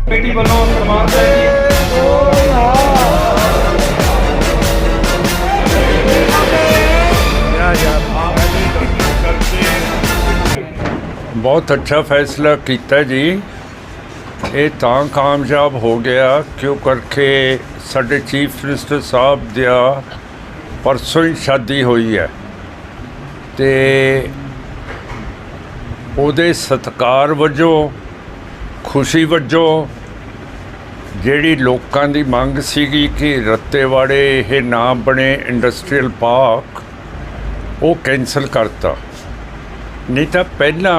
बेटी वालों समान बहुत अच्छा फैसला किया जी। ये तां कामयाब हो गया क्यों करके साडे चीफ मिनिस्टर साहब दिया परसों ही शादी हुई है ते ਉਹਦੇ ਸਤਿਕਾਰ ਵਜੋਂ खुशी वजों ਜਿਹੜੀ ਲੋਕਾਂ ਦੀ ਮੰਗ ਸੀਗੀ ਕਿ ਰੱਤੇਵਾੜੇ ਇਹ ਨਾ ਬਣੇ ਇੰਡਸਟਰੀਅਲ ਪਾਰਕ, ਉਹ ਕੈਂਸਲ ਕਰਤਾ। ਨਹੀਂ ਤਾਂ ਪਹਿਲਾਂ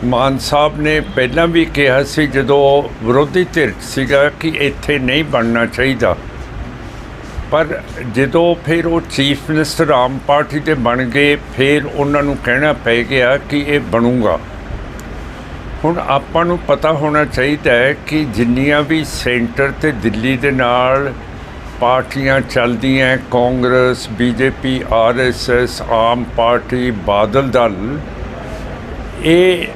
ਮਾਨ ਸਾਹਿਬ ਨੇ ਪਹਿਲਾਂ ਵੀ ਕਿਹਾ ਸੀ ਜਦੋਂ ਵਿਰੋਧੀ ਧਿਰ ਸੀਗਾ ਕਿ ਇੱਥੇ ਨਹੀਂ ਬਣਨਾ ਚਾਹੀਦਾ, ਪਰ ਜਦੋਂ ਫਿਰ ਉਹ ਚੀਫ ਮਿਨਿਸਟਰ ਆਮ ਪਾਰਟੀ ਦੇ ਬਣ ਗਏ ਫਿਰ ਉਹਨਾਂ ਨੂੰ ਕਹਿਣਾ ਪੈ ਗਿਆ ਕਿ ਇਹ ਬਣੂਗਾ। ਹੁਣ ਆਪਾਂ ਨੂੰ ਪਤਾ ਹੋਣਾ ਚਾਹੀਦਾ ਹੈ ਕਿ ਜਿੰਨੀਆਂ ਵੀ ਸੈਂਟਰ ਤੇ ਦਿੱਲੀ ਦੇ ਨਾਲ ਪਾਰਟੀਆਂ ਚੱਲਦੀਆਂ, ਕਾਂਗਰਸ, ਬੀਜੇਪੀ, ਆਰਐਸਐਸ, ਆਮ ਪਾਰਟੀ, ਬਾਦਲ ਦਲ, ਇਹ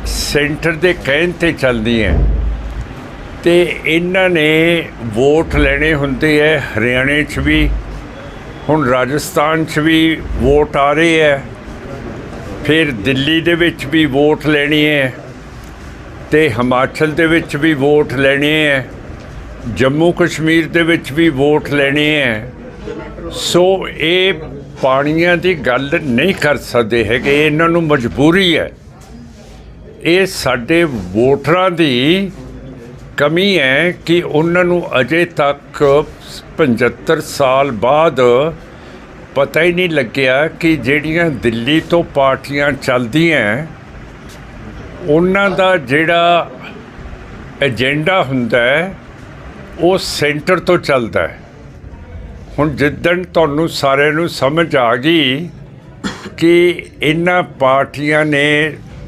ਸੈਂਟਰ ਦੇ ਕਹਿਣ 'ਤੇ ਚੱਲਦੀਆਂ ਤੇ ਇਹਨਾਂ ਨੇ ਵੋਟ ਲੈਣੇ ਹੁੰਦੇ ਹੈ। ਹਰਿਆਣੇ 'ਚ ਵੀ, ਹੁਣ ਰਾਜਸਥਾਨ 'ਚ ਵੀ ਵੋਟ ਆ ਰਹੇ ਹੈ, ਫਿਰ ਦਿੱਲੀ ਦੇ ਵਿੱਚ ਵੀ ਵੋਟ ਲੈਣੀ ਹੈ ਤੇ ਹਿਮਾਚਲ ਦੇ ਵਿੱਚ ਵੀ ਵੋਟ ਲੈਣੀ ਹੈ, ਜੰਮੂ ਕਸ਼ਮੀਰ ਦੇ ਵਿੱਚ ਵੀ ਵੋਟ ਲੈਣੀ ਹੈ। ਸੋ ਇਹ ਪਾਣੀਆਂ ਦੀ ਗੱਲ ਨਹੀਂ ਕਰ ਸਕਦੇ ਹੈਗੇ, ਇਹਨਾਂ ਨੂੰ ਮਜਬੂਰੀ ਹੈ। ਇਹ ਸਾਡੇ ਵੋਟਰਾਂ ਦੀ ਕਮੀ ਹੈ ਕਿ ਉਹਨਾਂ ਨੂੰ ਅਜੇ ਤੱਕ 75 ਸਾਲ ਬਾਅਦ ਪਤਾ ਹੀ ਨਹੀਂ ਲੱਗਿਆ ਕਿ ਜਿਹੜੀਆਂ ਦਿੱਲੀ ਤੋਂ ਪਾਰਟੀਆਂ ਚੱਲਦੀਆਂ ਉਹਨਾਂ ਦਾ ਜਿਹੜਾ ਏਜੰਡਾ ਹੁੰਦਾ ਹੈ ਉਹ ਸੈਂਟਰ ਤੋਂ ਚੱਲਦਾ ਹੈ। ਹੁਣ ਜਿੱਦਣ ਤੁਹਾਨੂੰ ਸਾਰਿਆਂ ਨੂੰ ਸਮਝ ਆ ਗਈ ਕਿ ਇਹਨਾਂ ਪਾਰਟੀਆਂ ਨੇ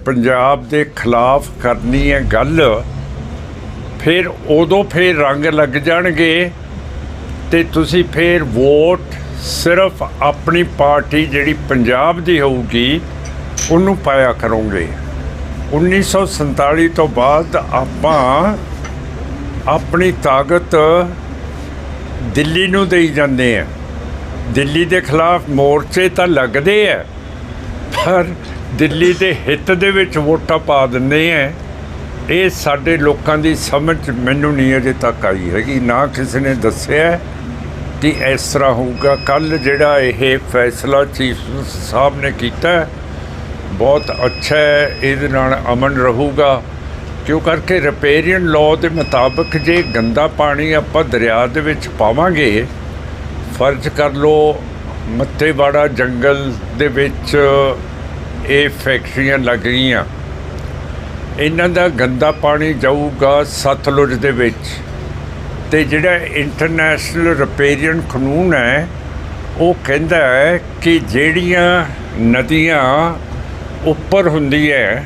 ਪੰਜਾਬ ਦੇ ਖਿਲਾਫ ਕਰਨੀ ਹੈ ਗੱਲ, ਫਿਰ ਉਦੋਂ ਫਿਰ ਰੰਗ ਲੱਗ ਜਾਣਗੇ ਤੇ ਤੁਸੀਂ ਫਿਰ ਵੋਟ ਸਿਰਫ ਆਪਣੀ ਪਾਰਟੀ ਜਿਹੜੀ ਪੰਜਾਬ ਦੀ ਹੋਊਗੀ ਉਹਨੂੰ ਪਾਇਆ ਕਰੋਗੇ। 1947 ਤੋਂ ਬਾਅਦ ਆਪਾਂ ਆਪਣੀ ਤਾਕਤ ਦਿੱਲੀ ਨੂੰ ਦੇਈ ਜਾਂਦੇ ਆ। ਦਿੱਲੀ ਦੇ ਖਿਲਾਫ ਮੋਰਚੇ ਤਾਂ ਲੱਗਦੇ ਆ ਪਰ ਦਿੱਲੀ ਦੇ ਹਿੱਤ ਦੇ ਵਿੱਚ ਵੋਟਾਂ ਪਾ ਦਿੰਦੇ ਆ। ਇਹ ਸਾਡੇ ਲੋਕਾਂ ਦੀ ਸਮਝ ਮੈਨੂੰ ਨਹੀਂ ਅਜੇ ਤੱਕ ਆਈ ਹੈਗੀ, ਨਾ ਕਿਸੇ ਨੇ ਦੱਸਿਆ ਕਿ ਇਸ ਤਰ੍ਹਾਂ ਹੋਊਗਾ। ਕੱਲ੍ਹ ਜਿਹੜਾ ਇਹ ਫੈਸਲਾ ਚੀਫ ਸਾਹਿਬ ਨੇ ਕੀਤਾ ਬਹੁਤ ਅੱਛਾ ਹੈ, ਇਹਦੇ ਨਾਲ ਅਮਨ ਰਹੂਗਾ। ਕਿਉਂ ਕਰਕੇ ਰਿਪੇਰੀਅਨ ਲਾਅ ਦੇ ਮੁਤਾਬਕ ਜੇ ਗੰਦਾ ਪਾਣੀ ਆਪਾਂ ਦਰਿਆ ਦੇ ਵਿੱਚ ਪਾਵਾਂਗੇ, ਫਰਜ਼ ਕਰ ਲਓ ਮੱਤੇਵਾੜਾ ਜੰਗਲ ਦੇ ਵਿੱਚ ਇਹ ਫੈਕਟਰੀਆਂ ਲੱਗ ਗਈਆਂ, ਇਹਨਾਂ ਦਾ ਗੰਦਾ ਪਾਣੀ ਜਾਊਗਾ ਸਤਲੁਜ ਦੇ ਵਿੱਚ, ਤੇ ਜਿਹੜਾ ਇੰਟਰਨੈਸ਼ਨਲ ਰਿਪੇਰੀਅਨ ਕਾਨੂੰਨ ਹੈ ਉਹ ਕਹਿੰਦਾ ਹੈ ਕਿ ਜਿਹੜੀਆਂ ਨਦੀਆਂ ਉੱਪਰ ਹੁੰਦੀ ਹੈ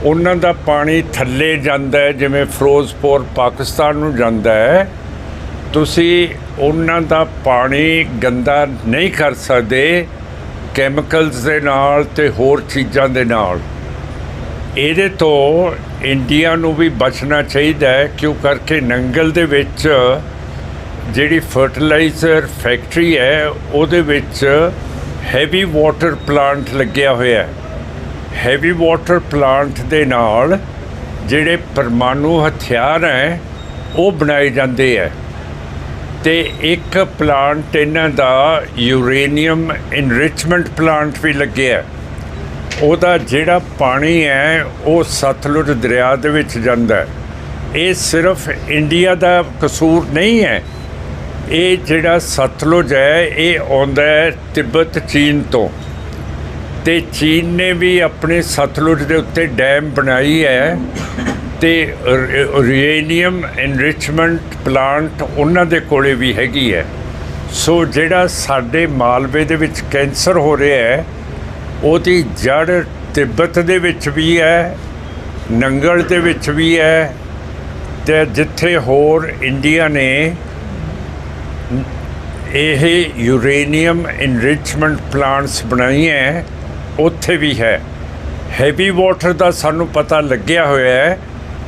ਉਹਨਾਂ ਦਾ ਪਾਣੀ ਥੱਲੇ ਜਾਂਦਾ ਹੈ, ਜਿਵੇਂ ਫਿਰੋਜ਼ਪੁਰ ਪਾਕਿਸਤਾਨ ਨੂੰ ਜਾਂਦਾ ਹੈ, ਤੁਸੀਂ ਉਹਨਾਂ ਦਾ ਪਾਣੀ ਗੰਦਾ ਨਹੀਂ ਕਰ ਸਕਦੇ ਕੈਮੀਕਲਸ ਦੇ ਨਾਲ ਤੇ ਹੋਰ ਚੀਜ਼ਾਂ ਦੇ ਨਾਲ। ਇਹਦੇ ਤੋਂ ਇੰਡੀਆ ਨੂੰ ਵੀ ਬਚਣਾ ਚਾਹੀਦਾ ਹੈ ਕਿਉਂ ਕਰਕੇ ਨੰਗਲ ਦੇ ਵਿੱਚ ਜਿਹੜੀ ਫਰਟੀਲਾਈਜ਼ਰ ਫੈਕਟਰੀ ਹੈ ਉਹਦੇ ਵਿੱਚ ਹੈਵੀ ਵਾਟਰ ਪਲਾਂਟ ਲੱਗਿਆ ਹੋਇਆ। ਹੈਵੀ ਵਾਟਰ ਪਲਾਂਟ ਦੇ ਨਾਲ ਜਿਹੜੇ ਪਰਮਾਣੂ ਹਥਿਆਰ ਹੈ ਉਹ ਬਣਾਏ ਜਾਂਦੇ ਹੈ ਤੇ ਇੱਕ ਪਲਾਂਟ ਇਹਨਾਂ ਦਾ ਯੂਰੇਨੀਅਮ ਇਨਰਿਚਮੈਂਟ ਪਲਾਂਟ ਵੀ ਲੱਗਿਆ। ਉਹਦਾ ਜਿਹੜਾ ਪਾਣੀ ਹੈ ਉਹ ਸਤਲੁਜ ਦਰਿਆ ਦੇ ਵਿੱਚ ਜਾਂਦਾ ਹੈ। ਇਹ ਸਿਰਫ ਇੰਡੀਆ ਦਾ ਕਸੂਰ ਨਹੀਂ ਹੈ, ਇਹ ਜਿਹੜਾ ਸਤਲੁਜ ਹੈ ਇਹ ਆਉਂਦਾ ਹੈ ਤਿੱਬਤ ਚੀਨ ਤੋਂ, ਤੇ ਚੀਨ ਨੇ ਵੀ ਆਪਣੇ ਸਤਲੁਜ ਦੇ ਉੱਤੇ ਡੈਮ ਬਣਾਈ ਹੈ ਤੇ ਯੂਰੇਨੀਅਮ ਐਨਰਿਚਮੈਂਟ ਪਲਾਂਟ ਉਹਨਾਂ ਦੇ ਕੋਲੇ ਵੀ ਹੈਗੀ ਹੈ। ਸੋ ਜਿਹੜਾ ਸਾਡੇ ਮਾਲਵੇ ਦੇ ਵਿੱਚ ਕੈਂਸਰ ਹੋ ਰਿਹਾ ਹੈ ਉਹਦੀ ਜੜ ਤਿੱਬਤ ਦੇ ਵਿੱਚ ਵੀ ਹੈ, ਨੰਗਲ ਦੇ ਵਿੱਚ ਵੀ ਹੈ, ਤੇ ਜਿੱਥੇ ਹੋਰ ਇੰਡੀਆ ਨੇ ਇਹ ਯੂਰੇਨੀਅਮ ਐਨਰਿਚਮੈਂਟ ਪਲਾਂਟਸ ਬਣਾਏ ਹੈ ਉੱਥੇ ਵੀ ਹੈ। ਹੈਵੀ ਵਾਟਰ ਦਾ ਸਾਨੂੰ ਪਤਾ ਲੱਗਿਆ ਹੋਇਆ ਹੈ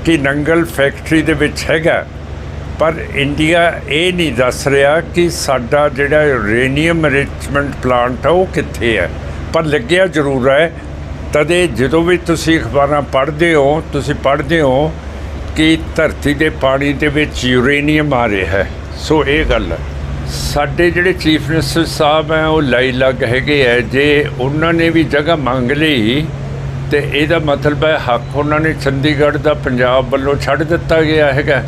ਕਿ ਨੰਗਲ ਫੈਕਟਰੀ ਦੇ ਵਿੱਚ ਹੈਗਾ, ਪਰ ਇੰਡੀਆ ਇਹ ਨਹੀਂ ਦੱਸ ਰਿਹਾ ਕਿ ਸਾਡਾ ਜਿਹੜਾ ਯੂਰੇਨੀਅਮ ਐਨਰਿਚਮੈਂਟ ਪਲਾਂਟ ਆ ਉਹ ਕਿੱਥੇ ਹੈ, ਪਰ ਲੱਗਿਆ ਜ਼ਰੂਰ ਹੈ। ਤਦੇ ਜਦੋਂ ਵੀ ਤੁਸੀਂ ਅਖਬਾਰਾਂ ਪੜ੍ਹਦੇ ਹੋ ਤੁਸੀਂ ਪੜ੍ਹਦੇ ਹੋ ਕਿ ਧਰਤੀ ਦੇ ਪਾਣੀ ਦੇ ਵਿੱਚ ਯੂਰੇਨੀਅਮ ਆ ਰਿਹਾ ਹੈ। ਸੋ ਇਹ ਗੱਲ ਹੈ। ਸਾਡੇ ਜਿਹੜੇ ਚੀਫ ਮਿਨਿਸਟਰ ਸਾਹਿਬ ਹੈ ਉਹ ਲਾਈ ਲੱਗ ਹੈਗੇ ਹੈ, ਜੇ ਉਹਨਾਂ ਨੇ ਵੀ ਜਗ੍ਹਾ ਮੰਗ ਲਈ ਤੇ ਇਹਦਾ ਮਤਲਬ ਹੈ ਹੱਕ ਉਹਨਾਂ ਨੇ ਚੰਡੀਗੜ੍ਹ ਦਾ ਪੰਜਾਬ ਵੱਲੋਂ ਛੱਡ ਦਿੱਤਾ ਗਿਆ ਹੈਗਾ।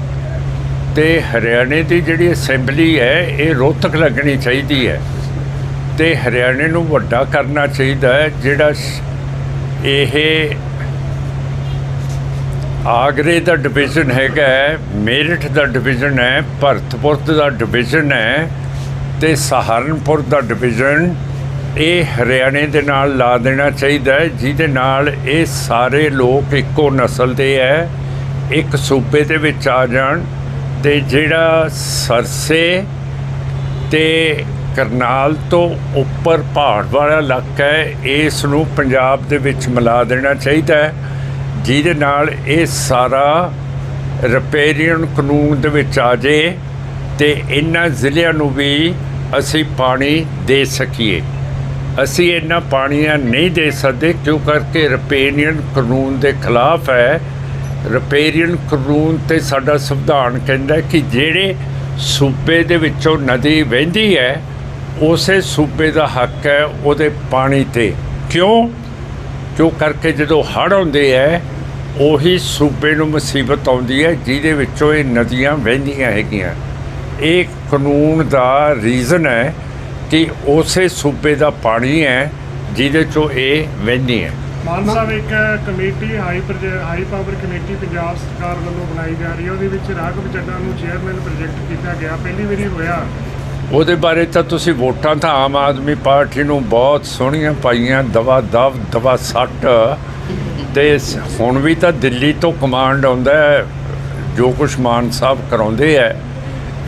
ਤੇ ਹਰਿਆਣੇ ਦੀ ਜਿਹੜੀ ਅਸੈਂਬਲੀ ਹੈ ਇਹ ਰੋਹਤਕ ਲੱਗਣੀ ਚਾਹੀਦੀ ਹੈ ਤੇ ਹਰਿਆਣੇ ਨੂੰ ਵੱਡਾ ਕਰਨਾ ਚਾਹੀਦਾ ਹੈ। ਜਿਹੜਾ ਇਹ ਆਗਰੇ ਦਾ ਡਿਵੀਜ਼ਨ ਹੈਗਾ, ਮੇਰਠ ਦਾ ਡਿਵੀਜ਼ਨ ਹੈ, ਭਰਤਪੁਰ ਦਾ ਡਿਵੀਜ਼ਨ ਹੈ ਤੇ ਸਹਾਰਨਪੁਰ ਦਾ ਡਿਵੀਜ਼ਨ, ਇਹ ਹਰਿਆਣੇ ਦੇ ਨਾਲ ਲਾ ਦੇਣਾ ਚਾਹੀਦਾ ਹੈ, ਜਿਹਦੇ ਨਾਲ ਇਹ ਸਾਰੇ ਲੋਕ ਇੱਕੋ ਨਸਲ ਦੇ ਹੈ, ਇੱਕ ਸੂਬੇ ਦੇ ਵਿੱਚ ਆ ਜਾਣ। ਤੇ ਜਿਹੜਾ ਸਰਸੇ ਤੇ ਕਰਨਾਲ ਤੋਂ ਉੱਪਰ ਪਹਾੜ ਵਾਲਾ ਇਲਾਕਾ ਹੈ ਇਸ ਨੂੰ ਪੰਜਾਬ ਦੇ ਵਿੱਚ ਮਿਲਾ ਦੇਣਾ ਚਾਹੀਦਾ ਹੈ, ਜਿਹਦੇ ਨਾਲ ਇਹ ਸਾਰਾ ਰਿਪੇਰੀਅਨ ਕਾਨੂੰਨ ਦੇ ਵਿੱਚ ਆ ਜਾਏ ਤੇ ਇਹਨਾਂ ਜ਼ਿਲ੍ਹਿਆਂ ਨੂੰ ਵੀ ਅਸੀਂ ਪਾਣੀ ਦੇ ਸਕੀਏ। ਅਸੀਂ ਇੰਨਾ ਪਾਣੀ ਨਹੀਂ ਦੇ ਸਕਦੇ ਕਿਉਂ ਕਰਕੇ ਰਿਪੇਰੀਅਨ ਕਾਨੂੰਨ ਦੇ ਖਿਲਾਫ ਹੈ। ਰਿਪੇਰੀਅਨ ਕਾਨੂੰਨ ਤੇ ਸਾਡਾ ਸੰਵਿਧਾਨ ਕਹਿੰਦਾ ਕਿ ਜਿਹੜੇ ਸੂਬੇ ਦੇ ਵਿੱਚੋਂ ਨਦੀ ਵਹਿੰਦੀ ਹੈ ਉਸੇ ਸੂਬੇ ਦਾ ਹੱਕ ਹੈ ਉਹਦੇ ਪਾਣੀ 'ਤੇ। ਕਿਉਂ ਕਰਕੇ ਜਦੋਂ ਹੜ੍ਹ ਆਉਂਦੇ ਹੈ ਉਹੀ ਸੂਬੇ ਨੂੰ ਮੁਸੀਬਤ ਆਉਂਦੀ ਹੈ ਜਿਹਦੇ ਵਿੱਚੋਂ ਇਹ ਨਦੀਆਂ ਵਹਿੰਦੀਆਂ ਹੈਗੀਆਂ। ਇਹ ਕਾਨੂੰਨ ਦਾ ਰੀਜ਼ਨ ਹੈ ਕਿ ਉਸੇ ਸੂਬੇ ਦਾ ਪਾਣੀ ਹੈ ਜਿਹਦੇ 'ਚੋਂ ਇਹ ਵਹਿੰਦੀ ਹੈ। ਮਾਨ ਸਾਹਿਬ ਇੱਕ committee high power committee Punjab ਸਰਕਾਰ ਵੱਲੋਂ ਬਣਾਈ ਜਾ ਰਹੀ ਹੈ, ਉਹਦੇ ਵਿੱਚ ਰਾਘਵ ਚੱਡਾ ਨੂੰ ਚੇਅਰਮੈਨ ਪ੍ਰੋਜੈਕਟ ਕੀਤਾ ਗਿਆ, ਪਹਿਲੀ ਵਾਰੀ ਹੋਇਆ। ਉਹਦੇ ਬਾਰੇ ਤਾਂ ਤੁਸੀਂ ਵੋਟਾਂ ਤਾਂ ਆਮ ਆਦਮੀ ਪਾਰਟੀ ਨੂੰ ਬਹੁਤ ਸੋਹਣੀਆਂ ਪਾਈਆਂ, ਦਵਾ ਸੱਟ, ਤੇ ਹੁਣ ਵੀ ਤਾਂ ਦਿੱਲੀ ਤੋਂ ਕਮਾਂਡ ਆਉਂਦਾ ਹੈ ਜੋ ਕੁਛ ਮਾਨ ਸਾਹਿਬ ਕਰਾਉਂਦੇ ਹੈ।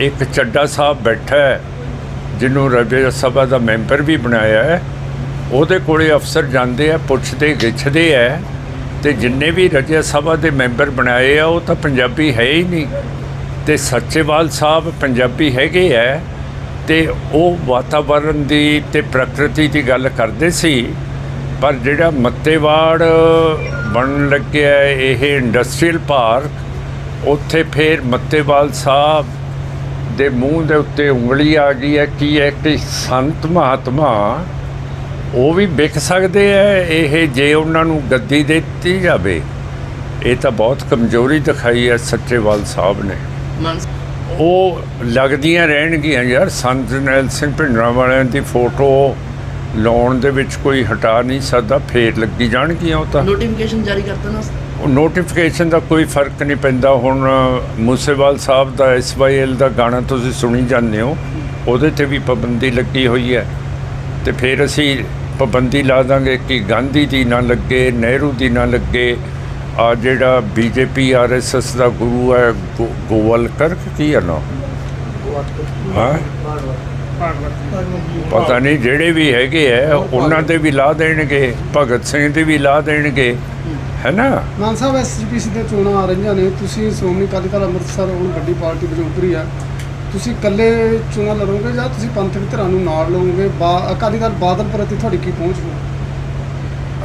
ਇੱਕ ਚੱਡਾ ਸਾਹਿਬ ਬੈਠਾ ਹੈ ਜਿਹਨੂੰ ਰਾਜ ਸਭਾ ਦਾ ਮੈਂਬਰ ਵੀ ਬਣਾਇਆ ਹੈ, ਉਹਦੇ ਕੋਲੇ ਅਫਸਰ ਜਾਂਦੇ ਆ, ਪੁੱਛਦੇ ਗਿੱਛਦੇ ਹੈ, ਤੇ ਜਿੰਨੇ ਵੀ ਰਾਜ ਸਭਾ ਦੇ ਮੈਂਬਰ ਬਣਾਏ ਆ ਉਹ ਤਾਂ ਪੰਜਾਬੀ ਹੈ ਹੀ ਨਹੀਂ। ਤੇ ਸੱਚੇਵਾਲ ਸਾਹਿਬ ਪੰਜਾਬੀ ਹੈਗੇ ਹੈ ਤੇ ਉਹ ਵਾਤਾਵਰਨ ਦੀ ਤੇ ਪ੍ਰਕਿਰਤੀ ਦੀ ਗੱਲ ਕਰਦੇ ਸੀ, ਪਰ ਜਿਹੜਾ ਮੱਤੇਵਾੜ ਬਣਨ ਲੱਗਿਆ ਇਹ ਇੰਡਸਟਰੀਅਲ ਪਾਰਕ, ਉੱਥੇ ਫਿਰ ਮੱਤੇਵਾਲ ਸਾਹਿਬ ਦੇ ਮੂੰਹ ਦੇ ਉੱਤੇ ਉਂਗਲੀ ਆ ਗਈ ਹੈ ਕਿ ਸੰਤ ਮਹਾਤਮਾ ਉਹ ਵੀ ਵਿਕ ਸਕਦੇ ਹੈ। ਇਹ ਜੇ ਉਹਨਾਂ ਨੂੰ ਗੱਦੀ ਦਿੱਤੀ ਜਾਵੇ, ਇਹ ਤਾਂ ਬਹੁਤ ਕਮਜ਼ੋਰੀ ਦਿਖਾਈ ਹੈ ਸੱਚੇਵਾਲ ਸਾਹਿਬ ਨੇ। ਉਹ ਲੱਗਦੀਆਂ ਰਹਿਣਗੀਆਂ ਯਾਰ, ਸੰਤ ਜਰਨੈਲ ਸਿੰਘ ਭਿੰਡਰਾਂਵਾਲਿਆਂ ਦੀ ਫੋਟੋ ਲਾਉਣ ਦੇ ਵਿੱਚ ਕੋਈ ਹਟਾ ਨਹੀਂ ਸਕਦਾ, ਫੇਰ ਲੱਗੀ ਜਾਣਗੀਆਂ। ਉਹ ਤਾਂ ਨੋਟੀਫਿਕੇਸ਼ਨ ਜਾਰੀ ਕਰਤਾ ਨਾ, ਉਹ ਨੋਟੀਫਿਕੇਸ਼ਨ ਦਾ ਕੋਈ ਫਰਕ ਨਹੀਂ ਪੈਂਦਾ। ਹੁਣ ਮੂਸੇਵਾਲ ਸਾਹਿਬ ਦਾ SYL ਦਾ ਗਾਣਾ ਤੁਸੀਂ ਸੁਣੀ ਜਾਂਦੇ ਹੋ, ਉਹਦੇ 'ਤੇ ਵੀ ਪਾਬੰਦੀ ਲੱਗੀ ਹੋਈ ਹੈ, ਤੇ ਫਿਰ ਅਸੀਂ ਪਾਬੰਦੀ ਲਾ ਦਾਂਗੇ ਕਿ ਗਾਂਧੀ ਦੀ ਨਾ ਲੱਗੇ, ਨਹਿਰੂ ਦੀ ਨਾ ਲੱਗੇ। ਆ ਜਿਹੜਾ BJP RSS ਦਾ ਗੁਰੂ ਹੈ ਗੋਵਲਕਰ ਕੀ ਹੈ ਨਾ, ਹਾਂ ਪਤਾ ਨਹੀਂ, ਜਿਹੜੇ ਵੀ ਹੈਗੇ ਹੈ ਉਹਨਾਂ ਦੇ ਵੀ ਲਾ ਦੇਣਗੇ, ਭਗਤ ਸਿੰਘ ਦੇ ਵੀ ਲਾ ਦੇਣਗੇ, ਹੈ ਨਾ। ਮਾਨ ਸਾਹਿਬ SGPC ਦੀਆਂ ਚੋਣਾਂ ਆ ਰਹੀਆਂ ਨੇ, ਤੁਸੀਂ ਸ਼੍ਰੋਮਣੀ ਅਕਾਲੀ ਦਲ ਅੰਮ੍ਰਿਤਸਰ ਹੁਣ ਵੱਡੀ ਪਾਰਟੀ ਵਜੋਂ ਉੱਭਰੀ ਆ, ਤੁਸੀਂ ਇਕੱਲੇ ਚੋਣਾਂ ਲੜੋਗੇ ਜਾਂ ਤੁਸੀਂ ਪੰਥਕ ਧਿਰਾਂ ਨੂੰ ਨਾਲ ਲਓਗੇ? ਅਕਾਲੀ ਦਲ ਬਾਦਲ ਪ੍ਰਤੀ ਤੁਹਾਡੀ ਕੀ ਪਹੁੰਚ ਹੋ?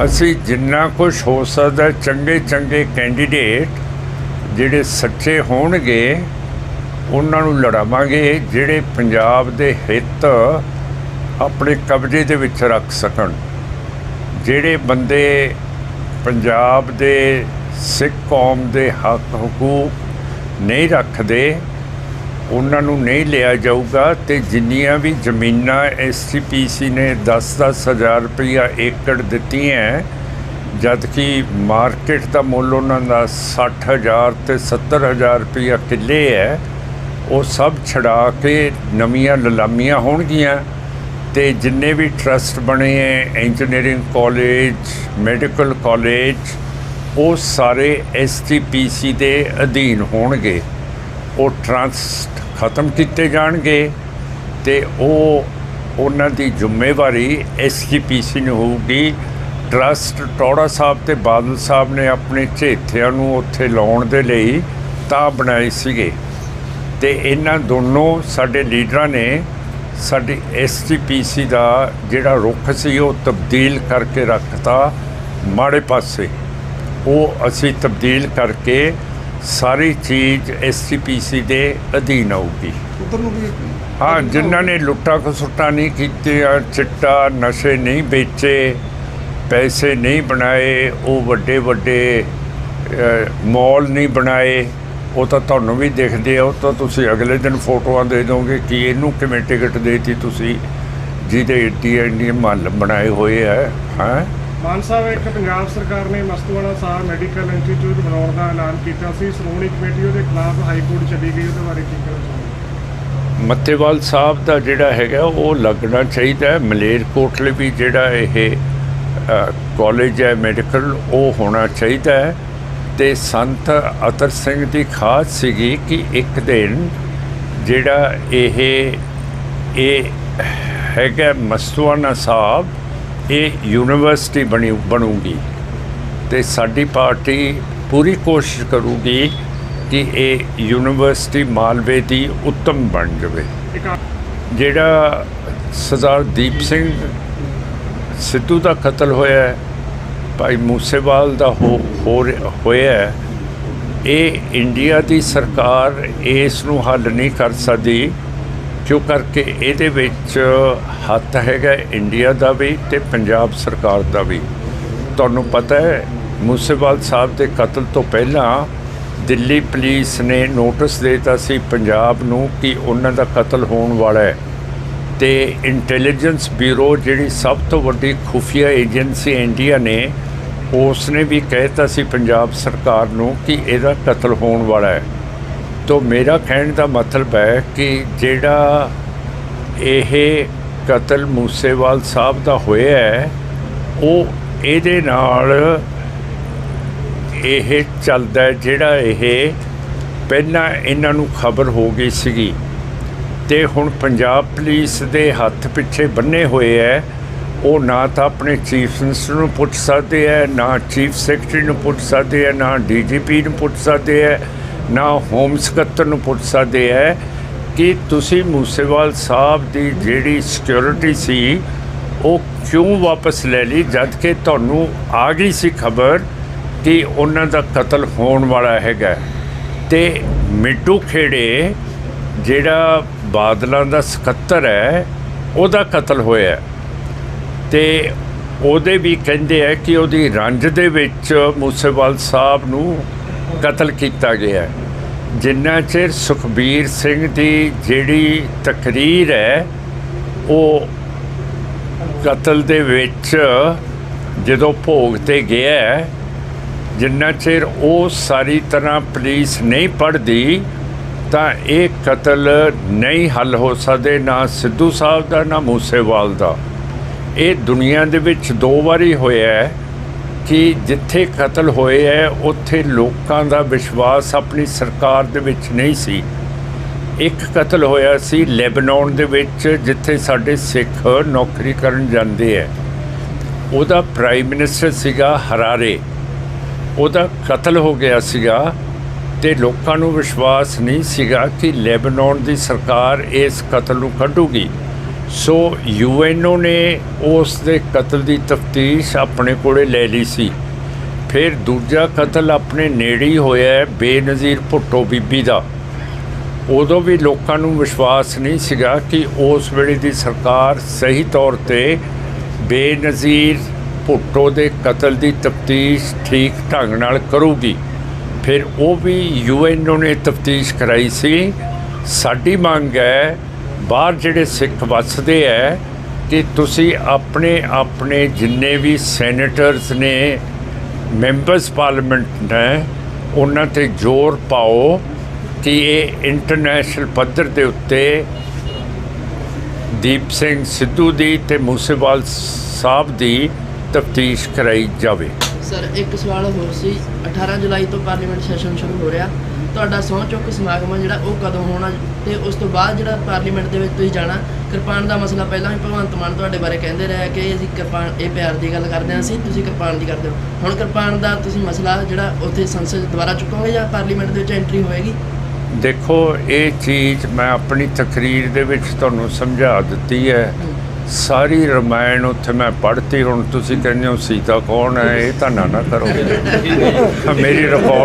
ਅਸੀਂ ਜਿੰਨਾ ਕੁਛ ਹੋ ਸਕਦਾ ਚੰਗੇ ਕੈਂਡੀਡੇਟ ਜਿਹੜੇ ਸੱਚੇ ਹੋਣਗੇ ਉਹਨਾਂ ਨੂੰ ਲੜਾਵਾਂਗੇ, ਜਿਹੜੇ ਪੰਜਾਬ ਦੇ ਹਿੱਤ ਆਪਣੇ ਕਬਜ਼ੇ ਦੇ ਵਿੱਚ ਰੱਖ ਸਕਣ। ਜਿਹੜੇ ਬੰਦੇ ਪੰਜਾਬ ਦੇ ਸਿੱਖ ਕੌਮ ਦੇ ਹੱਕ ਹਕੂਕ ਨਹੀਂ ਰੱਖਦੇ ਉਹਨਾਂ ਨੂੰ ਨਹੀਂ ਲਿਆ ਜਾਊਗਾ। ਤੇ ਜਿੰਨੀਆਂ ਵੀ ਜ਼ਮੀਨਾਂ SGPC ਨੇ 10-10 ਹਜ਼ਾਰ ਰੁਪਈਆ ਏਕੜ ਦਿੱਤੀਆਂ, ਜਦ ਕਿ ਮਾਰਕੀਟ ਦਾ ਮੁੱਲ ਉਹਨਾਂ ਦਾ 60,000 ਤੇ 70,000 ਰੁਪਈਆ ਕਿੱਲੇ ਹੈ। ਉਹ ਸਭ ਛਡਾ ਕੇ ਨਵੀਆਂ ਨਿਲਾਮੀਆਂ ਹੋਣਗੀਆਂ ਤੇ ਜਿੰਨੇ ਵੀ ਟਰਸਟ ਬਣੇ ਹੈ, ਇੰਜੀਨੀਅਰਿੰਗ ਕਾਲਜ, ਮੈਡੀਕਲ ਕਾਲਜ, ਉਹ ਸਾਰੇ STPC ਦੇ ਅਧੀਨ ਹੋਣਗੇ। ਉਹ ਟਰਸਟ ਖਤਮ ਕੀਤੇ ਜਾਣਗੇ ਤੇ ਉਹਨਾਂ ਦੀ ਜ਼ਿੰਮੇਵਾਰੀ STPC ਨੂੰ ਹੋਊਗੀ। ਟਰਸਟ ਟੌੜਾ ਸਾਹਿਬ ਤੇ ਬਾਦਲ ਸਾਹਿਬ ਨੇ ਆਪਣੇ ਝੇਥਿਆਂ ਨੂੰ ਉੱਥੇ ਲਾਉਣ ਦੇ ਲਈ ਤਾਂ ਬਣਾਏ ਸੀਗੇ ਤੇ ਇਹਨਾਂ ਦੋਨੋਂ ਸਾਡੇ ਲੀਡਰਾਂ ਨੇ ਸਾਡੀ STPC ਦਾ ਜਿਹੜਾ ਰੁੱਖ ਸੀ ਉਹ ਤਬਦੀਲ ਕਰਕੇ ਰੱਖਤਾ ਮਾੜੇ ਪਾਸੇ। ਉਹ ਅਸੀਂ ਤਬਦੀਲ ਕਰਕੇ ਸਾਰੀ ਚੀਜ਼ STPC ਦੇ ਅਧੀਨ ਆਊਗੀ। ਉੱਧਰ ਨੂੰ ਵੀ ਹਾਂ, ਜਿਨ੍ਹਾਂ ਨੇ ਲੁੱਟਾਂ ਖਸੁੱਟਾਂ ਨਹੀਂ ਕੀਤੀਆਂ, ਚਿੱਟਾ ਨਸ਼ੇ ਨਹੀਂ ਵੇਚੇ, ਪੈਸੇ ਨਹੀਂ ਬਣਾਏ, ਉਹ ਵੱਡੇ ਵੱਡੇ ਮਾਲ ਨਹੀਂ ਬਣਾਏ, ਉਹ ਤਾਂ ਤੁਹਾਨੂੰ ਵੀ ਦਿਖਦੇ ਆ। ਉਹ ਤਾਂ ਤੁਸੀਂ ਅਗਲੇ ਦਿਨ ਫੋਟੋਆਂ ਦੇ ਦੋਗੇ ਕਿ ਇਹਨੂੰ ਕਿਵੇਂ ਟਿਕਟ ਦੇਤੀ ਤੁਸੀਂ, ਜਿਹਦੇ ਇੰਡੀਆ ਮਹੱਲ ਬਣਾਏ ਹੋਏ ਹੈ। ਹਾਂ ਮਾਨ ਸਾਹਿਬ, ਇੱਕ ਪੰਜਾਬ ਸਰਕਾਰ ਨੇ ਮਸਤੂਆਣਾ ਸਾਹਿਬ ਮੈਡੀਕਲ ਇੰਸਟੀਚਿਊਟ ਬਣਾਉਣ ਦਾ ਐਲਾਨ ਕੀਤਾ ਸੀ, ਸ਼੍ਰੋਮਣੀ ਕਮੇਟੀ ਉਹਦੇ ਖਿਲਾਫ ਹਾਈ ਕੋਰਟ ਚਲੀ ਗਈ, ਉਹਦੇ ਬਾਰੇ ਕੀ ਕਹਿਣਾ ਚਾਹੁੰਦੇ? ਮੱਤੇਵਾਲ ਸਾਹਿਬ ਦਾ ਜਿਹੜਾ ਹੈਗਾ ਉਹ ਲੱਗਣਾ ਚਾਹੀਦਾ ਹੈ। ਮਲੇਰਕੋਟਲੇ ਵੀ ਜਿਹੜਾ ਇਹ ਕਾਲਜ ਹੈ ਮੈਡੀਕਲ, ਉਹ ਹੋਣਾ ਚਾਹੀਦਾ ਹੈ। ਤੇ ਸੰਤ ਅਤਰ ਸਿੰਘ ਦੀ ਖਾਸ ਸੀਗੀ ਕਿ ਇੱਕ ਦਿਨ ਜਿਹੜਾ ਇਹ ਹੈਗਾ ਮਸਤੂਆਣਾ ਸਾਹਿਬ, ਇਹ ਯੂਨੀਵਰਸਿਟੀ ਬਣੂਗੀ ਤੇ ਸਾਡੀ ਪਾਰਟੀ ਪੂਰੀ ਕੋਸ਼ਿਸ਼ ਕਰੂਗੀ ਕਿ ਇਹ ਯੂਨੀਵਰਸਿਟੀ ਮਾਲਵੇ ਦੀ ਉੱਤਮ ਬਣ ਜਾਵੇ। ਜਿਹੜਾ ਸਰਦਾਰ ਦੀਪ ਸਿੰਘ ਸਿੱਧੂ ਦਾ ਕਤਲ ਹੋਇਆ ਹੈ, ਭਾਈ ਮੂਸੇਵਾਲ ਦਾ ਹੋਇਆ ਹੈ, ਇਹ ਇੰਡੀਆ ਦੀ ਸਰਕਾਰ ਇਸ ਨੂੰ ਹੱਲ ਨਹੀਂ ਕਰ ਸਕਦੀ, ਕਿਉਂ ਕਰਕੇ ਇਹਦੇ ਵਿੱਚ ਹੱਥ ਹੈਗਾ ਇੰਡੀਆ ਦਾ ਵੀ ਤੇ ਪੰਜਾਬ ਸਰਕਾਰ ਦਾ ਵੀ। ਤੁਹਾਨੂੰ ਪਤਾ ਹੈ ਮੂਸੇਵਾਲ ਸਾਹਿਬ ਦੇ ਕਤਲ ਤੋਂ ਪਹਿਲਾਂ ਦਿੱਲੀ ਪੁਲਿਸ ਨੇ ਨੋਟਿਸ ਦੇ ਦਿੱਤਾ ਸੀ ਪੰਜਾਬ ਨੂੰ ਕਿ ਉਹਨਾਂ ਦਾ ਕਤਲ ਹੋਣ ਵਾਲਾ ਹੈ ਤੇ ਇੰਟੈਲੀਜੈਂਸ ਬਿਊਰੋ ਜਿਹੜੀ ਸਭ ਤੋਂ ਵੱਡੀ ਖੁਫੀਆ ਏਜੰਸੀ ਇੰਡੀਆ ਨੇ, ਉਸ ਨੇ ਵੀ ਕਹਿਤਾ ਸੀ ਪੰਜਾਬ ਸਰਕਾਰ ਨੂੰ ਕਿ ਇਹਦਾ ਕਤਲ ਹੋਣ ਵਾਲਾ ਹੈ। ਤੋ ਮੇਰਾ ਕਹਿਣ ਦਾ ਮਤਲਬ ਹੈ ਕਿ ਜਿਹੜਾ ਇਹ ਕਤਲ ਮੂਸੇਵਾਲ ਸਾਹਿਬ ਦਾ ਹੋਇਆ ਹੈ, ਉਹ ਇਹਦੇ ਨਾਲ ਇਹ ਚੱਲਦਾ, ਜਿਹੜਾ ਇਹ ਪਹਿਲਾਂ ਇਹਨਾਂ ਨੂੰ ਖਬਰ ਹੋ ਗਈ ਸੀਗੀ ਤੇ ਹੁਣ ਪੰਜਾਬ ਪੁਲਿਸ ਦੇ ਹੱਥ ਪਿੱਛੇ ਬੰਨੇ ਹੋਏ ਹੈ। ਉਹ ਨਾ ਤਾਂ ਆਪਣੇ ਚੀਫ ਮਿਨਿਸਟਰ ਨੂੰ ਪੁੱਛ ਸਕਦੇ ਹੈ, ਨਾ ਚੀਫ ਸੈਕਟਰੀ ਨੂੰ ਪੁੱਛ ਸਕਦੇ ਹੈ, ਨਾ DGP ਨੂੰ ਪੁੱਛ ਸਕਦੇ ਹੈ, ਨਾ ਹੋਮ ਸਕੱਤਰ ਨੂੰ ਪੁੱਛ ਸਕਦੇ ਹੈ ਕਿ ਤੁਸੀਂ ਮੂਸੇਵਾਲ ਸਾਹਿਬ ਦੀ ਜਿਹੜੀ ਸਿਕਿਉਰਿਟੀ ਸੀ ਉਹ ਕਿਉਂ ਵਾਪਸ ਲੈ ਲਈ, ਜਦ ਕਿ ਤੁਹਾਨੂੰ ਆ ਗਈ ਸੀ ਖਬਰ ਕਿ ਉਹਨਾਂ ਦਾ ਕਤਲ ਹੋਣ ਵਾਲਾ ਹੈਗਾ। ਤੇ ਮਿੱਟੂ ਖੇੜੇ ਜਿਹੜਾ ਬਾਦਲਾਂ ਦਾ ਸਕੱਤਰ ਹੈ, ਉਹਦਾ ਕਤਲ ਹੋਇਆ ਤੇ ਉਹਦੇ ਵੀ ਕਹਿੰਦੇ ਹੈ ਕਿ ਉਹਦੀ ਰੰਜ ਦੇ ਵਿੱਚ ਮੂਸੇਵਾਲ ਸਾਹਿਬ ਨੂੰ ਕਤਲ ਕੀਤਾ ਗਿਆ। ਜਿੰਨਾ ਚਿਰ ਸੁਖਬੀਰ ਸਿੰਘ ਦੀ ਜਿਹੜੀ ਤਕਰੀਰ ਹੈ ਉਹ ਕਤਲ ਦੇ ਵਿੱਚ ਜਦੋਂ ਭੋਗ 'ਤੇ ਗਿਆ, ਜਿੰਨਾ ਚਿਰ ਉਹ ਸਾਰੀ ਤਰ੍ਹਾਂ ਪੁਲਿਸ ਨਹੀਂ ਪੜ੍ਹਦੀ ਤਾਂ ਇਹ ਕਤਲ ਨਹੀਂ ਹੱਲ ਹੋ ਸਕਦੇ, ਨਾ ਸਿੱਧੂ ਸਾਹਿਬ ਦਾ ਨਾ ਮੂਸੇਵਾਲ ਦਾ। ਇਹ ਦੁਨੀਆ ਦੇ ਵਿੱਚ 2 ਵਾਰੀ ਹੋਇਆ ਹੈ ਕਿ ਜਿੱਥੇ ਕਤਲ ਹੋਏ ਹੈ ਉੱਥੇ ਲੋਕਾਂ ਦਾ ਵਿਸ਼ਵਾਸ ਆਪਣੀ ਸਰਕਾਰ ਦੇ ਵਿੱਚ ਨਹੀਂ ਸੀ। ਇੱਕ ਕਤਲ ਹੋਇਆ ਸੀ ਲੈਬਨਾਨ ਦੇ ਵਿੱਚ, ਜਿੱਥੇ ਸਾਡੇ ਸਿੱਖ ਨੌਕਰੀ ਕਰਨ ਜਾਂਦੇ ਹੈ। ਉਹਦਾ ਪ੍ਰਾਈਮ ਮਿਨਿਸਟਰ ਸੀਗਾ ਹਰਾਰੇ, ਉਹਦਾ ਕਤਲ ਹੋ ਗਿਆ ਸੀਗਾ ਤੇ ਲੋਕਾਂ ਨੂੰ ਵਿਸ਼ਵਾਸ ਨਹੀਂ ਸੀਗਾ ਕਿ ਲੈਬਨਾਨ ਦੀ ਸਰਕਾਰ ਇਸ ਕਤਲ ਨੂੰ ਕੱਢੂਗੀ। ਸੋ UNO ਨੇ ਉਸ ਦੇ ਕਤਲ ਦੀ ਤਫਤੀਸ਼ ਆਪਣੇ ਕੋਲੇ ਲੈ ਲਈ ਸੀ। ਫਿਰ ਦੂਜਾ ਕਤਲ ਆਪਣੇ ਨੇੜੇ ਹੀ ਹੋਇਆ ਬੇਨਜ਼ੀਰ ਭੁੱਟੋ ਬੀਬੀ ਦਾ। ਉਦੋਂ ਵੀ ਲੋਕਾਂ ਨੂੰ ਵਿਸ਼ਵਾਸ ਨਹੀਂ ਸੀਗਾ ਕਿ ਉਸ ਵੇਲੇ ਦੀ ਸਰਕਾਰ ਸਹੀ ਤੌਰ 'ਤੇ ਬੇਨਜ਼ੀਰ ਭੁੱਟੋ ਦੇ ਕਤਲ ਦੀ ਤਫਤੀਸ਼ ਠੀਕ ਢੰਗ ਨਾਲ ਕਰੂਗੀ। ਫਿਰ ਉਹ ਵੀ UNO ਨੇ ਤਫਤੀਸ਼ ਕਰਾਈ ਸੀ। ਸਾਡੀ ਮੰਗ ਹੈ ਬਾਹਰ ਜਿਹੜੇ ਸਿੱਖ ਵੱਸਦੇ ਹੈ ਕਿ ਤੁਸੀਂ ਆਪਣੇ ਜਿੰਨੇ ਵੀ ਸੈਨੇਟਰਸ ਨੇ ਮੈਂਬਰਸ ਪਾਰਲੀਮੈਂਟ ਨੇ ਉਹਨਾਂ 'ਤੇ ਜ਼ੋਰ ਪਾਓ ਕਿ ਇਹ ਇੰਟਰਨੈਸ਼ਨਲ ਪੱਧਰ ਦੇ ਉੱਤੇ ਦੀਪ ਸਿੰਘ ਸਿੱਧੂ ਦੀ ਤੇ ਮੂਸੇਵਾਲ ਸਾਹਿਬ ਦੀ ਤਫਤੀਸ਼ ਕਰਾਈ ਜਾਵੇ। ਸਰ ਇੱਕ ਸਵਾਲ ਹੋਰ ਸੀ, 18 ਜੁਲਾਈ ਤੋਂ ਪਾਰਲੀਮੈਂਟ ਸੈਸ਼ਨ ਸ਼ੁਰੂ ਹੋ ਰਿਹਾ, ਤੁਹਾਡਾ ਸਹੁੰ ਚੁੱਕ ਸਮਾਗਮ ਆ ਜਿਹੜਾ ਉਹ ਕਦੋਂ ਹੋਣਾ ਤੇ ਉਸ ਤੋਂ ਬਾਅਦ ਜਿਹੜਾ ਪਾਰਲੀਮੈਂਟ ਦੇ ਵਿੱਚ ਤੁਸੀਂ ਜਾਣਾ? ਕਿਰਪਾਨ ਦਾ ਮਸਲਾ ਪਹਿਲਾਂ ਵੀ ਭਗਵੰਤ ਮਾਨ ਤੁਹਾਡੇ ਬਾਰੇ ਕਹਿੰਦੇ ਰਹੇ ਕਿ ਅਸੀਂ ਕਿਰਪਾਨ, ਇਹ ਪਿਆਰ ਦੀ ਗੱਲ ਕਰਦੇ ਹਾਂ ਅਸੀਂ, ਤੁਸੀਂ ਕਿਰਪਾਨ ਦੀ ਕਰਦੇ ਹੋ। ਹੁਣ ਕਿਰਪਾਨ ਦਾ ਤੁਸੀਂ ਮਸਲਾ ਜਿਹੜਾ ਉੱਥੇ ਸੰਸਦ ਦੁਬਾਰਾ ਚੁੱਕੋਗੇ ਜਾਂ ਪਾਰਲੀਮੈਂਟ ਦੇ ਵਿੱਚ ਐਂਟਰੀ ਹੋਏਗੀ? ਦੇਖੋ, ਇਹ ਚੀਜ਼ ਮੈਂ ਆਪਣੀ ਤਕਰੀਰ ਦੇ ਵਿੱਚ ਤੁਹਾਨੂੰ ਸਮਝਾ ਦਿੱਤੀ ਹੈ। ਸਾਰੀ ਰਮਾਇਣ ਉੱਥੇ ਮੈਂ ਪੜ੍ਹਤੀ। ਹੁਣ ਤੁਸੀਂ ਕਹਿੰਦੇ ਹੋ ਸੀਤਾ ਕੌਣ ਹੈ, ਇਹ ਤਾਂ ਨਾ ਕਰੋ। ਮੇਰੀ ਰਿਕਾਰਡ